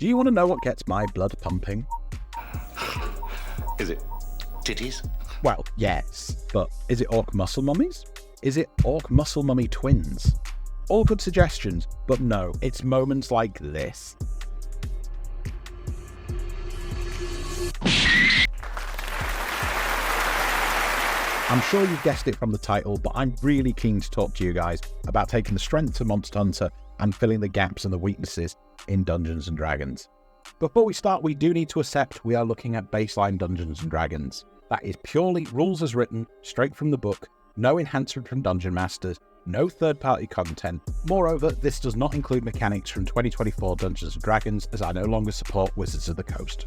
Do you want to know what gets my blood pumping? Is it titties? Well, yes, but is it orc muscle mummies? Is it orc muscle mummy twins? All good suggestions, but no, it's moments like this. I'm sure you've guessed it from the title, but I'm really keen to talk to you guys about taking the strengths of Monster Hunter and filling the gaps and the weaknesses in Dungeons & Dragons. Before we start, we do need to accept we are looking at baseline Dungeons & Dragons. That is purely rules as written, straight from the book, no enhancement from Dungeon Masters, no third-party content. Moreover, this does not include mechanics from 2024 Dungeons & Dragons, as I no longer support Wizards of the Coast.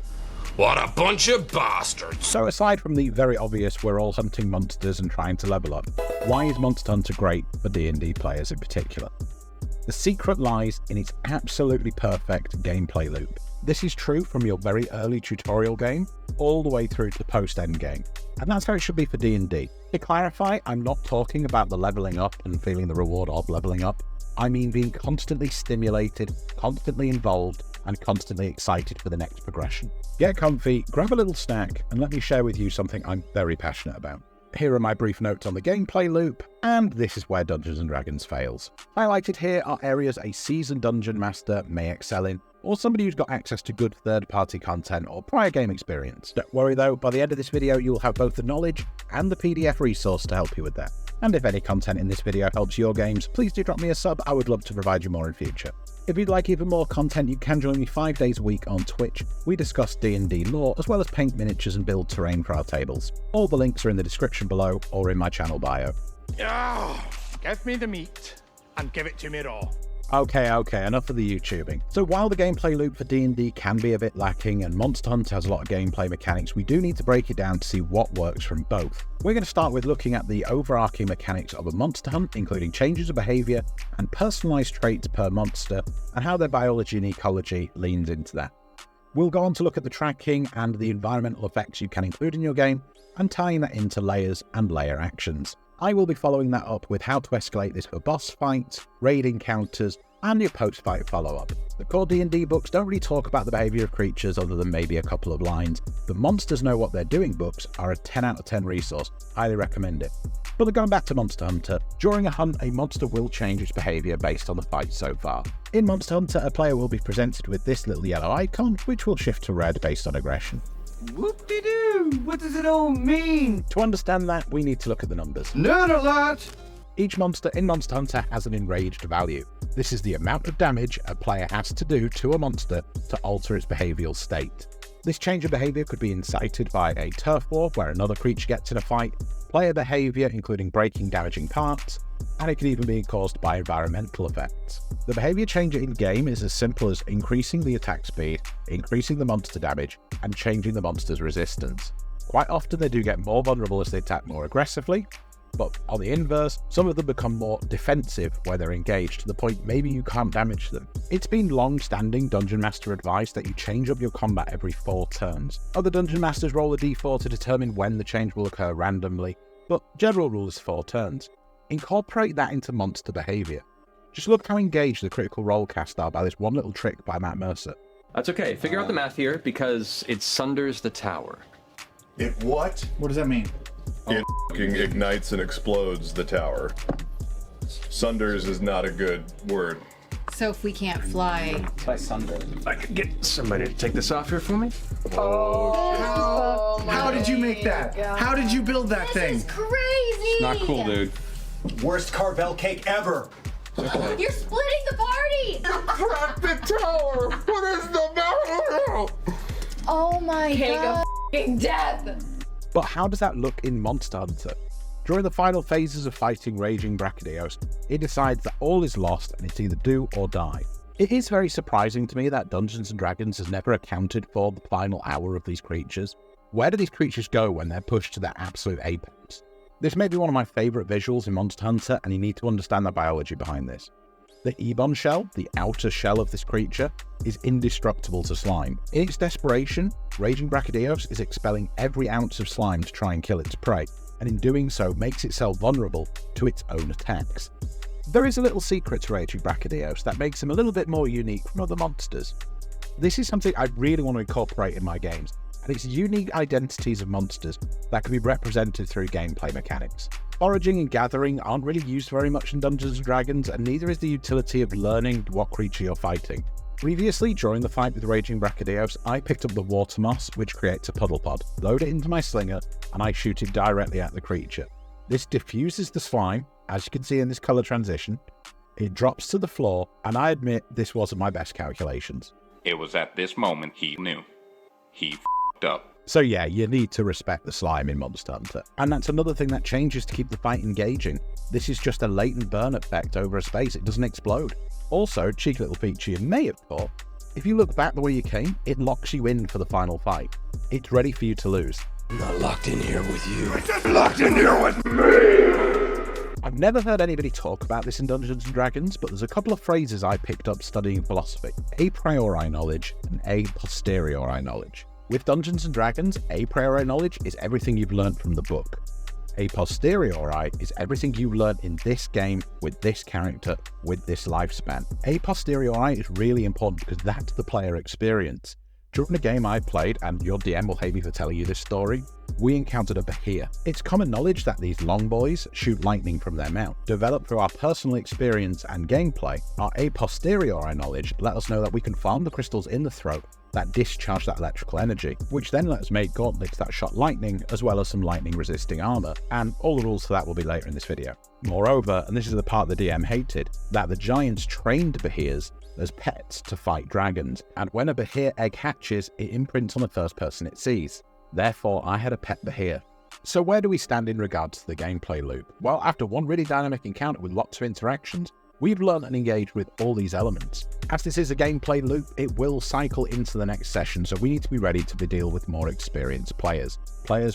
What a bunch of bastards! So aside from the very obvious we're all hunting monsters and trying to level up, why is Monster Hunter great for D&D players in particular? The secret lies in its absolutely perfect gameplay loop. This is true from your very early tutorial game all the way through to post-end game, and that's how it should be for D&D. To clarify, I'm not talking about the leveling up and feeling the reward of leveling up. I mean being constantly stimulated, constantly involved, and constantly excited for the next progression. Get comfy, grab a little snack, and let me share with you something I'm very passionate about. Here are my brief notes on the gameplay loop, and this is where Dungeons & Dragons fails. Highlighted here are areas a seasoned dungeon master may excel in, or somebody who's got access to good third-party content or prior game experience. Don't worry though, by the end of this video you'll have both the knowledge and the PDF resource to help you with that. And if any content in this video helps your games, please do drop me a sub, I would love to provide you more in future. If you'd like even more content, you can join me 5 days a week on Twitch. We discuss D&D lore, as well as paint miniatures and build terrain for our tables. All the links are in the description below, or in my channel bio. Give me the meat, and give it to me raw. Okay, enough of the YouTubing. So while the gameplay loop for D&D can be a bit lacking and Monster Hunter has a lot of gameplay mechanics, we do need to break it down to see what works from both. We're going to start with looking at the overarching mechanics of a monster hunt, including changes of behavior and personalized traits per monster, and how their biology and ecology leans into that. We'll go on to look at the tracking and the environmental effects you can include in your game, and tying that into layers and layer actions. I will be following that up with how to escalate this for boss fights, raid encounters, and your post-fight follow-up. The core D&D books don't really talk about the behavior of creatures other than maybe a couple of lines. The Monsters Know What They're Doing books are a 10 out of 10 resource. Highly recommend it. But going back to Monster Hunter, during a hunt, a monster will change its behavior based on the fight so far. In Monster Hunter, a player will be presented with this little yellow icon, which will shift to red based on aggression. Whoop-de-doo! What does it all mean? To understand that, we need to look at the numbers. Nerd alert! Each monster in Monster Hunter has an enraged value. This is the amount of damage a player has to do to a monster to alter its behavioural state. This change of behaviour could be incited by a turf war where another creature gets in a fight, player behaviour including breaking damaging parts, and it can even be caused by environmental effects. The behaviour changer in-game is as simple as increasing the attack speed, increasing the monster damage, and changing the monster's resistance. Quite often they do get more vulnerable as they attack more aggressively, but on the inverse, some of them become more defensive where they're engaged to the point maybe you can't damage them. It's been long-standing Dungeon Master advice that you change up your combat every 4 turns. Other Dungeon Masters roll a d4 to determine when the change will occur randomly, but general rule is 4 turns. Incorporate that into monster behaviour. Just look how engaged the Critical Role cast are by this one little trick by Matt Mercer. That's okay, figure out the math here because it sunders the tower. It what? What does that mean? It fucking ignites and explodes the tower. Sunders is not a good word. So if we can't fly... By sunder. I could get somebody to take this off here for me? How did you make that? How did you build that thing? This is crazy! Not cool, dude. Worst Carvel cake ever! You're splitting the party! Crack the tower! What is the matter? Oh my Cake god. of f***ing death! But how does that look in Monster Hunter? During the final phases of fighting Raging Brachydios, it decides that all is lost and it's either do or die. It is very surprising to me that Dungeons & Dragons has never accounted for the final hour of these creatures. Where do these creatures go when they're pushed to their absolute apex? This may be one of my favourite visuals in Monster Hunter, and you need to understand the biology behind this. The Ebon shell, the outer shell of this creature, is indestructible to slime. In its desperation, Raging Brachydios is expelling every ounce of slime to try and kill its prey, and in doing so makes itself vulnerable to its own attacks. There is a little secret to Raging Brachydios that makes him a little bit more unique from other monsters. This is something I really want to incorporate in my games, and it's unique identities of monsters that can be represented through gameplay mechanics. Foraging and gathering aren't really used very much in Dungeons & Dragons, and neither is the utility of learning what creature you're fighting. Previously, during the fight with Raging Brachydios, I picked up the Water Moss, which creates a puddle pod, load it into my slinger, and I shoot it directly at the creature. This diffuses the slime, as you can see in this colour transition. It drops to the floor, and I admit this wasn't my best calculations. It was at this moment he knew. He f***ed up. So yeah, you need to respect the slime in Monster Hunter. And that's another thing that changes to keep the fight engaging. This is just a latent burn effect over a space, it doesn't explode. Also, cheeky little feature you may have caught, if you look back the way you came, it locks you in for the final fight. It's ready for you to lose. I'm not locked in here with you. Locked in here with me! I've never heard anybody talk about this in Dungeons & Dragons, but there's a couple of phrases I picked up studying philosophy. A priori knowledge and a posteriori knowledge. With Dungeons & Dragons, a priori knowledge is everything you've learned from the book. A posteriori is everything you learned in this game, with this character, with this lifespan. A posteriori is really important because that's the player experience. During a game I played, and your DM will hate me for telling you this story, we encountered a Behir. It's common knowledge that these long boys shoot lightning from their mouth. Developed through our personal experience and gameplay, our a posteriori knowledge let us know that we can farm the crystals in the throat that discharge that electrical energy, which then let us make gauntlets that shot lightning, as well as some lightning resisting armor, and all the rules for that will be later in this video. Moreover, and this is the part the DM hated, that the giants trained Behirs as pets to fight dragons, and when a Behir egg hatches, it imprints on the first person it sees. Therefore, I had a pet Behir. So where do we stand in regards to the gameplay loop? Well, after one really dynamic encounter with lots of interactions, we've learned and engaged with all these elements. As this is a gameplay loop, it will cycle into the next session, so we need to be ready to deal with more experienced players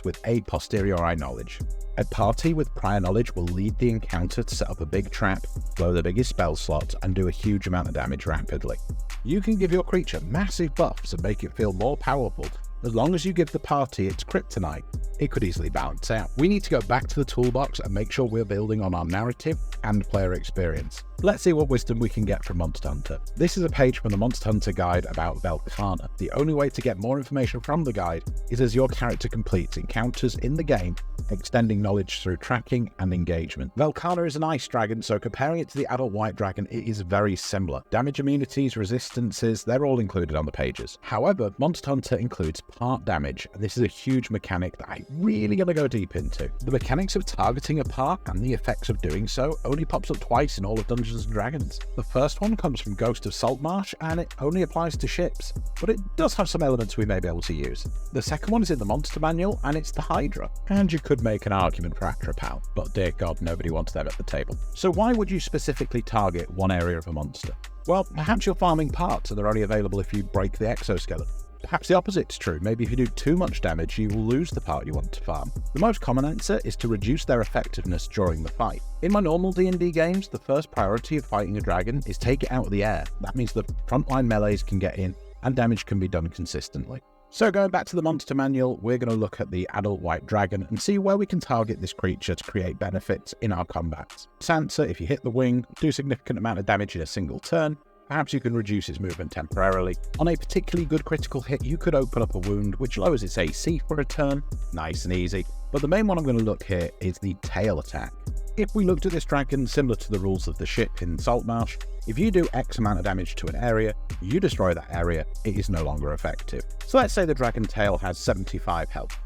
with a posteriori knowledge. A party with prior knowledge will lead the encounter to set up a big trap, blow the biggest spell slots, and do a huge amount of damage rapidly. You can give your creature massive buffs and make it feel more powerful. As long as you give the party its kryptonite, it could easily balance out. We need to go back to the toolbox and make sure we're building on our narrative and player experience. Let's see what wisdom we can get from Monster Hunter. This is a page from the Monster Hunter guide about Velkhana. The only way to get more information from the guide is as your character completes encounters in the game, extending knowledge through tracking and engagement. Velkhana is an ice dragon, so comparing it to the adult white dragon, it is very similar. Damage immunities, resistances, they're all included on the pages. However, Monster Hunter includes part damage, and this is a huge mechanic that I'm really going to go deep into. The mechanics of targeting a part and the effects of doing so only pops up twice in all of Dungeons & Dragons. The first one comes from Ghost of Saltmarsh, and it only applies to ships, but it does have some elements we may be able to use. The second one is in the Monster Manual, and it's the Hydra. And you could make an argument for Atropal, but dear God, nobody wants them at the table. So why would you specifically target one area of a monster? Well, perhaps you're farming parts and they're only available if you break the exoskeleton. Perhaps the opposite's true. Maybe if you do too much damage, you will lose the part you want to farm. The most common answer is to reduce their effectiveness during the fight. In my normal D&D games, the first priority of fighting a dragon is take it out of the air. That means the frontline melees can get in and damage can be done consistently. So going back to the Monster Manual, we're going to look at the adult white dragon and see where we can target this creature to create benefits in our combats. Sansa, if you hit the wing, do a significant amount of damage in a single turn. Perhaps you can reduce its movement temporarily. On a particularly good critical hit, you could open up a wound which lowers its AC for a turn. Nice and easy. But the main one I'm going to look here is the tail attack. If we looked at this dragon similar to the rules of the ship in Saltmarsh, if you do X amount of damage to an area, you destroy that area, it is no longer effective. So let's say the dragon tail has 75 health.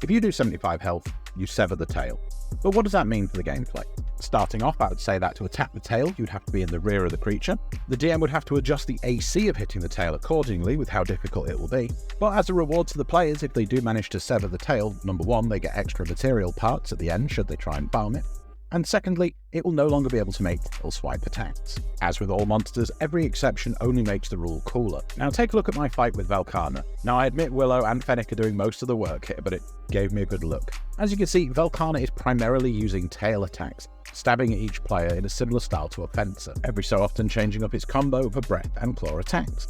If you do 75 health, you sever the tail. But what does that mean for the gameplay? Starting off, I would say that to attack the tail, you'd have to be in the rear of the creature. The DM would have to adjust the AC of hitting the tail accordingly with how difficult it will be. But as a reward to the players, if they do manage to sever the tail, number one, they get extra material parts at the end should they try and farm it. And secondly, it will no longer be able to make tail swipe attacks. As with all monsters, every exception only makes the rule cooler. Now take a look at my fight with Velkhana. Now I admit Willow and Fennec are doing most of the work here, but it gave me a good look. As you can see, Velkhana is primarily using tail attacks, stabbing at each player in a similar style to a fencer, every so often changing up its combo for breath and claw attacks.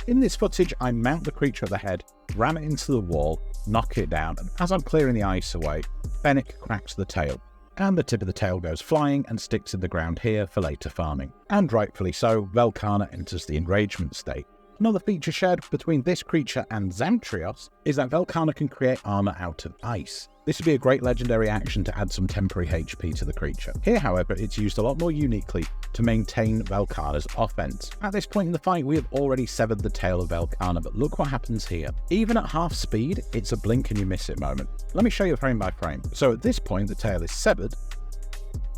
In this footage, I mount the creature at the head, ram it into the wall, knock it down, and as I'm clearing the ice away, Fennec cracks the tail. And the tip of the tail goes flying and sticks in the ground here for later farming. And rightfully so, Velkhana enters the enragement state. Another feature shared between this creature and Zamtrios is that Velkhana can create armor out of ice. This would be a great legendary action to add some temporary HP to the creature. Here, however, it's used a lot more uniquely to maintain Velkhana's offense. At this point in the fight, we have already severed the tail of Velkhana, but look what happens here. Even at half speed, it's a blink and you miss it moment. Let me show you frame by frame. So at this point, the tail is severed,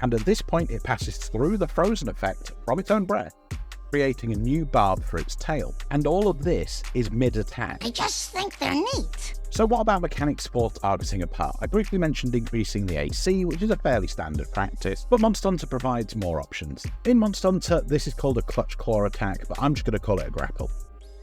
and at this point, it passes through the frozen effect from its own breath, creating a new barb for its tail. And all of this is mid-attack. I just think they're neat. So what about mechanics for targeting a part? I briefly mentioned increasing the AC, which is a fairly standard practice, but Monster Hunter provides more options. In Monster Hunter, this is called a clutch claw attack, but I'm just going to call it a grapple.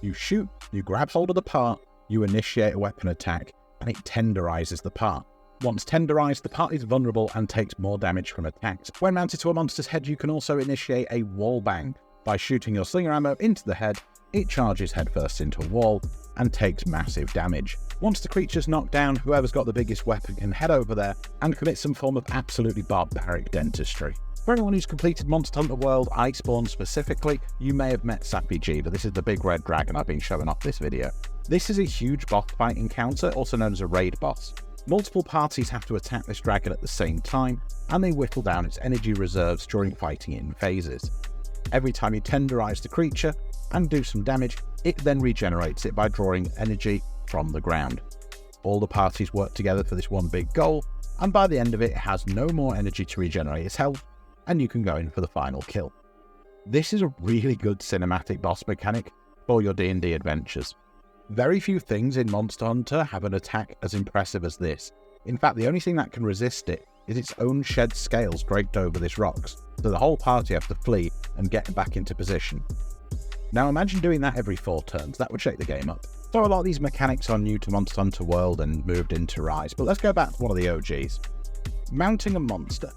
You shoot, you grab hold of the part, you initiate a weapon attack, and it tenderizes the part. Once tenderized, the part is vulnerable and takes more damage from attacks. When mounted to a monster's head, you can also initiate a wall bang. By shooting your slinger ammo into the head, it charges headfirst into a wall and takes massive damage. Once the creature's knocked down, whoever's got the biggest weapon can head over there and commit some form of absolutely barbaric dentistry. For anyone who's completed Monster Hunter World Iceborne specifically, you may have met Sappy G, but this is the big red dragon I've been showing off this video. This is a huge boss fight encounter, also known as a raid boss. Multiple parties have to attack this dragon at the same time, and they whittle down its energy reserves during fighting in phases. Every time you tenderize the creature and do some damage, it then regenerates it by drawing energy from the ground. All the parties work together for this one big goal, and by the end of it, it has no more energy to regenerate its health, and you can go in for the final kill. This is a really good cinematic boss mechanic for your D&D adventures. Very few things in Monster Hunter have an attack as impressive as this. In fact, the only thing that can resist it is its own shed scales draped over this rocks, so the whole party have to flee and get back into position. Now imagine doing that every 4 turns, that would shake the game up. So a lot of these mechanics are new to Monster Hunter World and moved into Rise, but let's go back to one of the OGs. Mounting a monster.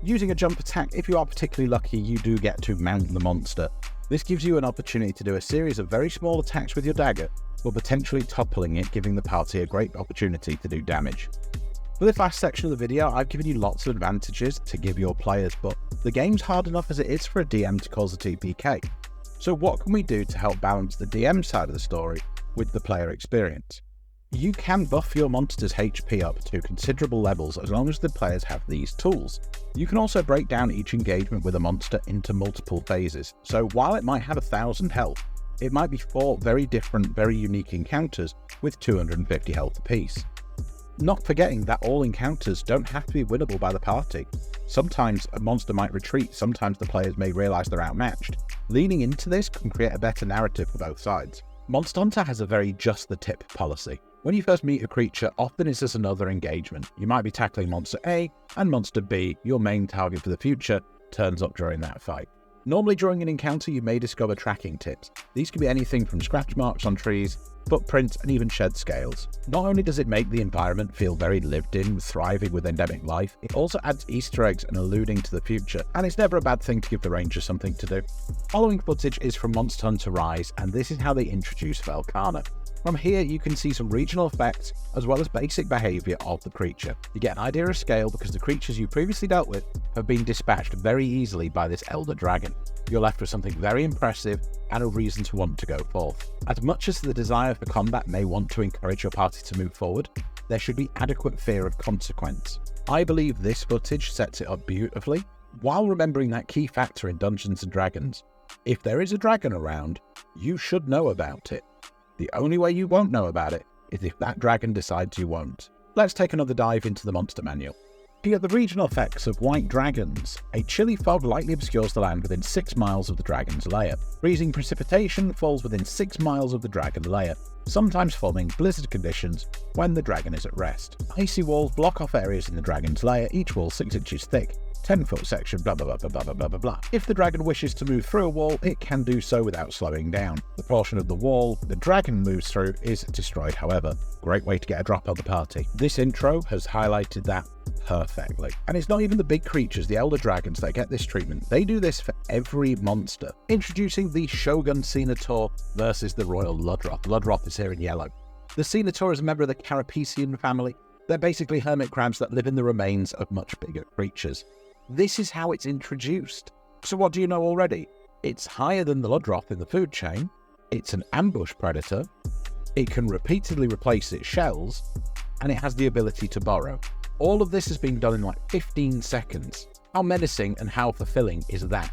Using a jump attack, if you are particularly lucky, you do get to mount the monster. This gives you an opportunity to do a series of very small attacks with your dagger, but potentially toppling it, giving the party a great opportunity to do damage. For this last section of the video, I've given you lots of advantages to give your players, but the game's hard enough as it is for a DM to cause a TPK. So what can we do to help balance the DM side of the story with the player experience? You can buff your monster's HP up to considerable levels as long as the players have these tools. You can also break down each engagement with a monster into multiple phases, so while it might have 1000 health, it might be 4 very different, very unique encounters with 250 health apiece. Not forgetting that all encounters don't have to be winnable by the party. Sometimes a monster might retreat, sometimes the players may realise they're outmatched. Leaning into this can create a better narrative for both sides. Monster Hunter has a very just the tip policy. When you first meet a creature, often it's just another engagement. You might be tackling Monster A, and Monster B, your main target for the future, turns up during that fight. Normally during an encounter you may discover tracking tips. These can be anything from scratch marks on trees, footprints, and even shed scales. Not only does it make the environment feel very lived in, thriving with endemic life, it also adds Easter eggs and alluding to the future, and it's never a bad thing to give the rangers something to do. Following footage is from Monster Hunter Rise, and this is how they introduce Velkhana. From here you can see some regional effects as well as basic behaviour of the creature. You get an idea of scale because the creatures you previously dealt with have been dispatched very easily by this elder dragon. You're left with something very impressive and a reason to want to go forth. As much as the desire for combat may want to encourage your party to move forward, there should be adequate fear of consequence. I believe this footage sets it up beautifully, while remembering that key factor in Dungeons & Dragons. If there is a dragon around, you should know about it. The only way you won't know about it is if that dragon decides you won't. Let's take another dive into the monster manual. Here are the regional effects of white dragons. A chilly fog lightly obscures the land within 6 miles of the dragon's lair. Freezing precipitation falls within 6 miles of the dragon lair, sometimes forming blizzard conditions when the dragon is at rest. Icy walls block off areas in the dragon's lair, each wall 6 inches thick. 10-foot section, blah blah blah blah blah blah blah blah. If the dragon wishes to move through a wall, it can do so without slowing down. The portion of the wall the dragon moves through is destroyed, however. Great way to get a drop on the party. This intro has highlighted that perfectly. And it's not even the big creatures, the elder dragons, that get this treatment. They do this for every monster. Introducing the Shogun Senator versus the Royal Ludroth. Ludroth is here in yellow. The Senator is a member of the Carapacean family. They're basically hermit crabs that live in the remains of much bigger creatures. This is how it's introduced. So what do you know already? It's higher than the Ludroth in the food chain, It's an ambush predator, it can repeatedly replace its shells, and it has the ability to burrow. All of this has been done in like 15 seconds. How menacing and how fulfilling is that?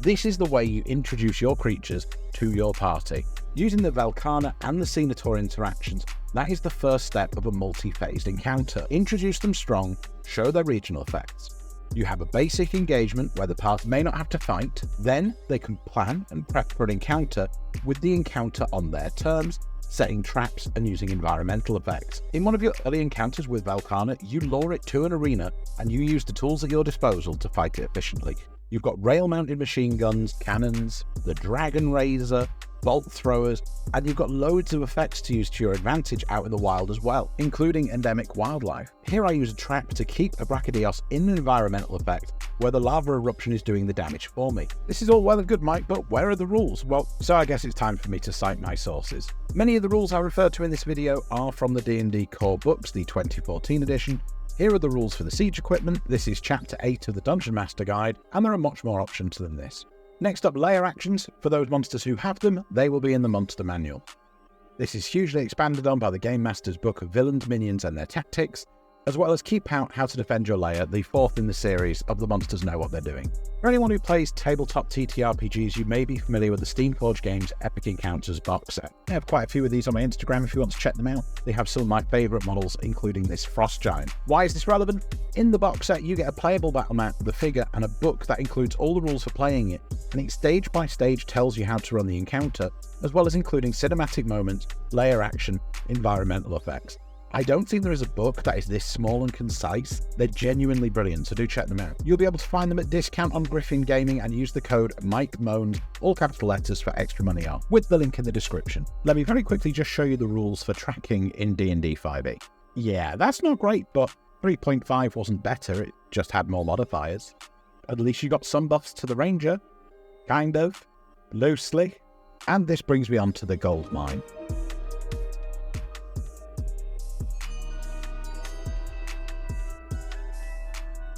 This is the way you introduce your creatures to your party. Using the Velkhana and the Senator interactions, that is the first step of a multi-phased encounter. Introduce them strong, show their regional effects. You have a basic engagement where the party may not have to fight, then they can plan and prep for an encounter with the encounter on their terms, setting traps and using environmental effects. In one of your early encounters with Velkhana, you lure it to an arena and you use the tools at your disposal to fight it efficiently. You've got rail-mounted machine guns, cannons, the Dragon Razor, bolt throwers, and you've got loads of effects to use to your advantage out in the wild as well, including endemic wildlife. Here I use a trap to keep a Brachydios in an environmental effect where the lava eruption is doing the damage for me. This is all well and good, Mike, but where are the rules? Well, so I guess it's time for me to cite my sources. Many of the rules I refer to in this video are from the D&D core books, the 2014 edition. Here are the rules for the siege equipment. This is chapter 8 of the Dungeon Master Guide, and there are much more options than this. Next up, lair actions. For those monsters who have them, they will be in the monster manual. This is hugely expanded on by the Game Master's book of villains, minions and their tactics, as well as Keep Out How to Defend Your Lair, the fourth in the series of the Monsters Know What They're Doing. For anyone who plays tabletop TTRPGs, you may be familiar with the Steamforged Games Epic Encounters box set. I have quite a few of these on my Instagram if you want to check them out. They have some of my favourite models, including this Frost Giant. Why is this relevant? In the box set, you get a playable battle map, the figure, and a book that includes all the rules for playing it, and it stage by stage tells you how to run the encounter, as well as including cinematic moments, lair action, environmental effects. I don't think there is a book that is this small and concise. They're genuinely brilliant, so do check them out. You'll be able to find them at discount on Griffin Gaming and use the code MikeMoans, all capital letters, for extra money off, with the link in the description. Let me very quickly just show you the rules for tracking in D&D 5e. Yeah, that's not great, but 3.5 wasn't better, it just had more modifiers. At least you got some buffs to the Ranger. Kind of. Loosely. And this brings me on to the gold mine.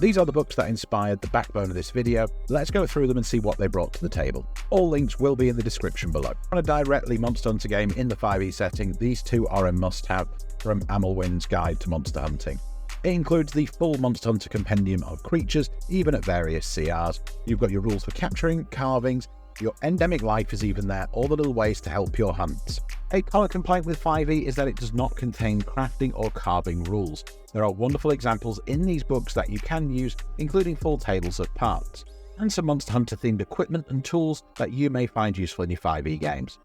These are the books that inspired the backbone of this video. Let's go through them and see what they brought to the table. All links will be in the description below. On a directly Monster Hunter game in the 5e setting, these two are a must-have from Amellwind's Guide to Monster Hunting. It includes the full Monster Hunter compendium of creatures, even at various CRs. You've got your rules for capturing, carvings, your endemic life is even there, all the little ways to help your hunts. A common complaint with 5e is that it does not contain crafting or carving rules. There are wonderful examples in these books that you can use, including full tables of parts, and some Monster Hunter themed equipment and tools that you may find useful in your 5e games.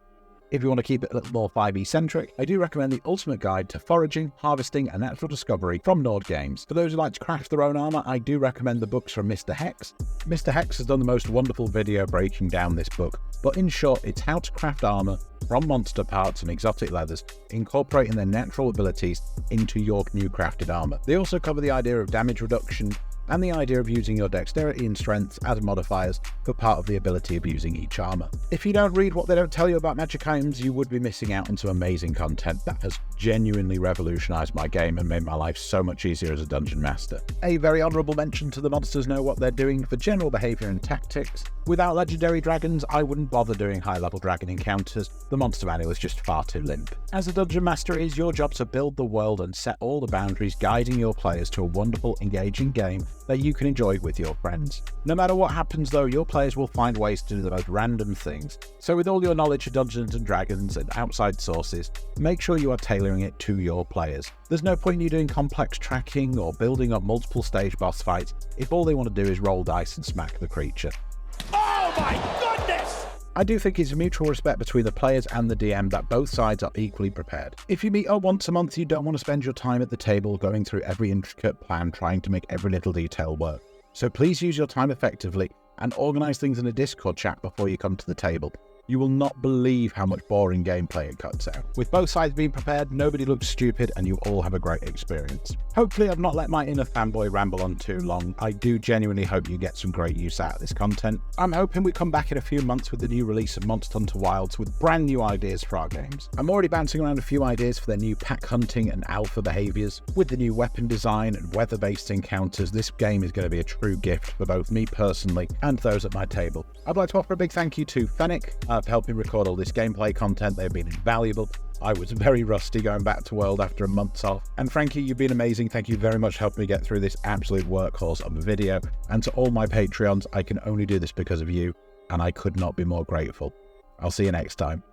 If you want to keep it a little more 5e centric, I do recommend the Ultimate Guide to Foraging, Harvesting and Natural Discovery from Nord Games. For those who like to craft their own armor, I do recommend the books from Mr. Hex. Mr. Hex has done the most wonderful video breaking down this book, but in short, it's how to craft armor from monster parts and exotic leathers, incorporating their natural abilities into your new crafted armor. They also cover the idea of damage reduction and the idea of using your dexterity and strength as modifiers for part of the ability of using each armor. If you don't read what they don't tell you about magic items, you would be missing out on some amazing content that has genuinely revolutionized my game and made my life so much easier as a dungeon master. A very honorable mention to the Monsters Know What They're Doing for general behavior and tactics. Without legendary dragons, I wouldn't bother doing high-level dragon encounters. The monster manual is just far too limp. As a dungeon master, it is your job to build the world and set all the boundaries, guiding your players to a wonderful, engaging game that you can enjoy with your friends. No matter what happens though, your players will find ways to do the most random things. So with all your knowledge of Dungeons and Dragons and outside sources, make sure you are tailoring it to your players. There's no point in you doing complex tracking or building up multiple stage boss fights if all they want to do is roll dice and smack the creature. Oh my goodness! I do think it's a mutual respect between the players and the DM that both sides are equally prepared. If you meet up once a month, you don't want to spend your time at the table going through every intricate plan trying to make every little detail work. So please use your time effectively and organise things in a Discord chat before you come to the table. You will not believe how much boring gameplay it cuts out. With both sides being prepared, nobody looks stupid and you all have a great experience. Hopefully I've not let my inner fanboy ramble on too long. I do genuinely hope you get some great use out of this content. I'm hoping we come back in a few months with the new release of Monster Hunter Wilds with brand new ideas for our games. I'm already bouncing around a few ideas for their new pack hunting and alpha behaviours. With the new weapon design and weather-based encounters, this game is going to be a true gift for both me personally and those at my table. I'd like to offer a big thank you to Fennec, have helped me record all this gameplay content. They've been invaluable. I was very rusty going back to World after a month off. And Frankie, you've been amazing. Thank you very much for helping me get through this absolute workhorse of a video. And to all my Patreons, I can only do this because of you, and I could not be more grateful. I'll see you next time.